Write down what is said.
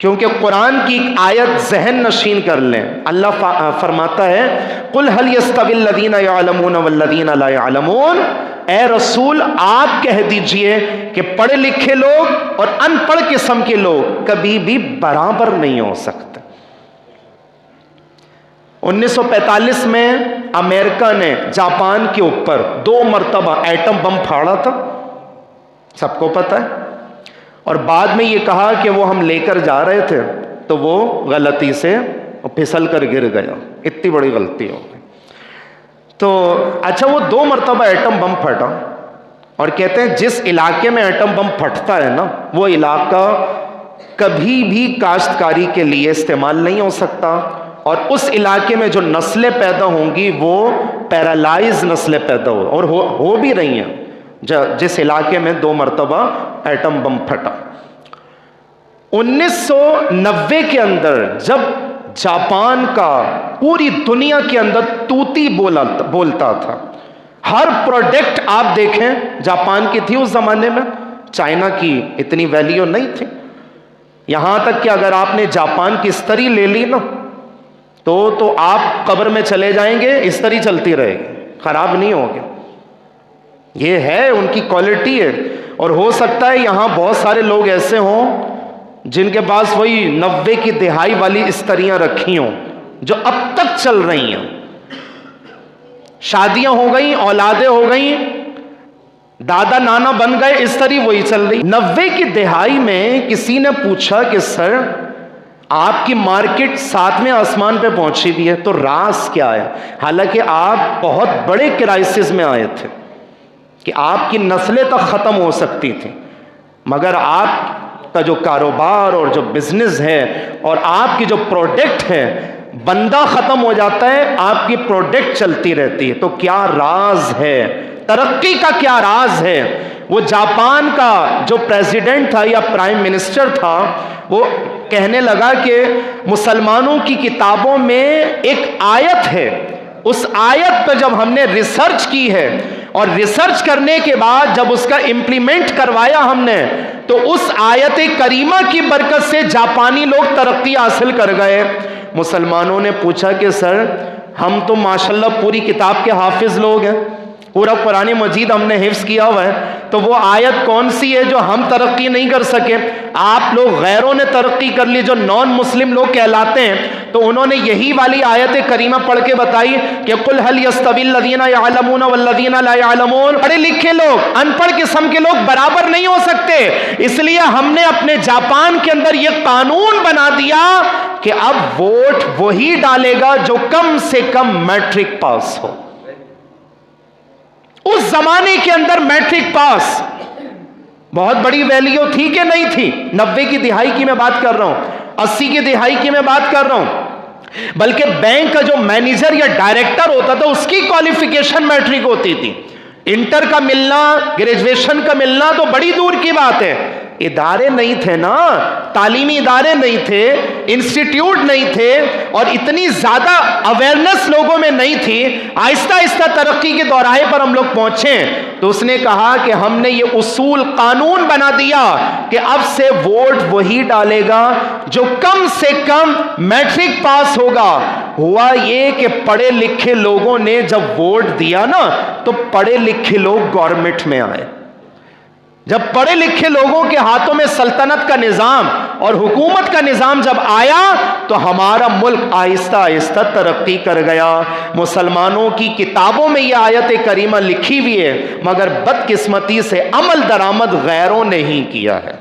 کیونکہ قرآن کی ایک آیت ذہن نشین کر لیں. اللہ فرماتا ہے قُلْ هَلْ يَسْتَوِي الَّذِينَ يَعْلَمُونَ وَالَّذِينَ لَا يَعْلَمُونَ، اے رسول آپ کہہ دیجئے کہ پڑھے لکھے لوگ اور ان پڑھ قسم کے لوگ کبھی بھی برابر نہیں ہو سکتے. 1945 میں امریکہ نے جاپان کے اوپر 2 مرتبہ ایٹم بم پھاڑا تھا، سب کو پتہ ہے، اور بعد میں یہ کہا کہ وہ ہم لے کر جا رہے تھے تو وہ غلطی سے پھسل کر گر گیا. اتنی بڑی غلطی ہو گئی. تو اچھا وہ 2 مرتبہ ایٹم بم پھٹا، اور کہتے ہیں جس علاقے میں ایٹم بم پھٹتا ہے نا وہ علاقہ کبھی بھی کاشتکاری کے لیے استعمال نہیں ہو سکتا، اور اس علاقے میں جو نسلیں پیدا ہوں گی وہ پیرالائز نسلیں پیدا اور ہو بھی رہی ہیں جس علاقے میں 2 مرتبہ ایٹم بم پھٹا. 1990 کے اندر جب جاپان کا پوری دنیا کے اندر توتی بولتا تھا، ہر پروڈکٹ آپ دیکھیں جاپان کی تھی اس زمانے میں، چائنا کی اتنی ویلیو نہیں تھی. یہاں تک کہ اگر آپ نے جاپان کی استری لے لی نا تو آپ قبر میں چلے جائیں گے، استری چلتی رہے گی، خراب نہیں ہوگی. یہ ہے ان کی کوالٹی ہے. اور ہو سکتا ہے یہاں بہت سارے لوگ ایسے ہوں جن کے پاس وہی 90 کی دہائی والی استریاں رکھی ہوں جو اب تک چل رہی ہیں. شادیاں ہو گئیں، اولادیں ہو گئیں، دادا نانا بن گئے، استری وہی چل رہی. 90 کی دہائی میں کسی نے پوچھا کہ سر آپ کی مارکیٹ 7ویں آسمان پہ پہنچی ہوئی ہے تو راز کیا ہے؟ حالانکہ آپ بہت بڑے کرائسس میں آئے تھے کہ آپ کی نسلیں تک ختم ہو سکتی تھیں، مگر آپ کا جو کاروبار اور جو بزنس ہے اور آپ کی جو پروڈکٹ ہے، بندہ ختم ہو جاتا ہے، آپ کی پروڈکٹ چلتی رہتی ہے. تو کیا راز ہے؟ ترقی کا کیا راز ہے؟ وہ جاپان کا جو پریزیڈنٹ تھا یا پرائم منسٹر تھا وہ کہنے لگا کہ مسلمانوں کی کتابوں میں ایک آیت ہے، اس آیت پہ جب ہم نے ریسرچ کی ہے اور ریسرچ کرنے کے بعد جب اس کا امپلیمنٹ کروایا ہم نے تو اس آیت کریمہ کی برکت سے جاپانی لوگ ترقی حاصل کر گئے. مسلمانوں نے پوچھا کہ سر ہم تو ماشاءاللہ پوری کتاب کے حافظ لوگ ہیں، پورا قرآن مجید ہم نے حفظ کیا ہوا ہے، تو وہ آیت کون سی ہے جو ہم ترقی نہیں کر سکے؟ آپ لوگ غیروں نے ترقی کر لی جو نان مسلم لوگ کہلاتے ہیں، تو انہوں نے یہی والی آیت کریمہ پڑھ کے بتائی کہ قُلْ هَلْ يَسْتَوِي الَّذِينَ يَعْلَمُونَ وَالَّذِينَ لَا يَعْلَمُونَ. پڑھے لکھے لوگ ان پڑھ قسم کے لوگ برابر نہیں ہو سکتے. اس لیے ہم نے اپنے جاپان کے اندر یہ قانون بنا دیا کہ اب ووٹ وہی ڈالے گا جو کم سے کم میٹرک پاس ہو. اس زمانے کے اندر میٹرک پاس بہت بڑی ویلیو تھی کہ نہیں تھی؟ 90 کی دہائی کی میں بات کر رہا ہوں، 80 کی دہائی کی میں بات کر رہا ہوں. بلکہ بینک کا جو مینیجر یا ڈائریکٹر ہوتا تھا اس کی کوالیفیکیشن میٹرک ہوتی تھی. انٹر کا ملنا، گریجویشن کا ملنا تو بڑی دور کی بات ہے. ادارے نہیں تھے نا، تعلیمی ادارے نہیں تھے، انسٹیٹیوٹ نہیں تھے، اور اتنی زیادہ اویئرنس لوگوں میں نہیں تھی. آہستہ آہستہ ترقی کے دوراہے پر ہم لوگ پہنچے تو اس نے کہا کہ ہم نے یہ اصول قانون بنا دیا کہ اب سے ووٹ وہی ڈالے گا جو کم سے کم میٹرک پاس ہوگا. ہوا یہ کہ پڑھے لکھے لوگوں نے جب ووٹ دیا نا تو پڑھے لکھے لوگ گورنمنٹ میں آئے. جب پڑھے لکھے لوگوں کے ہاتھوں میں سلطنت کا نظام اور حکومت کا نظام جب آیا تو ہمارا ملک آہستہ آہستہ ترقی کر گیا. مسلمانوں کی کتابوں میں یہ آیت کریمہ لکھی ہوئی ہے مگر بدقسمتی سے عمل درآمد غیروں نے ہی کیا ہے.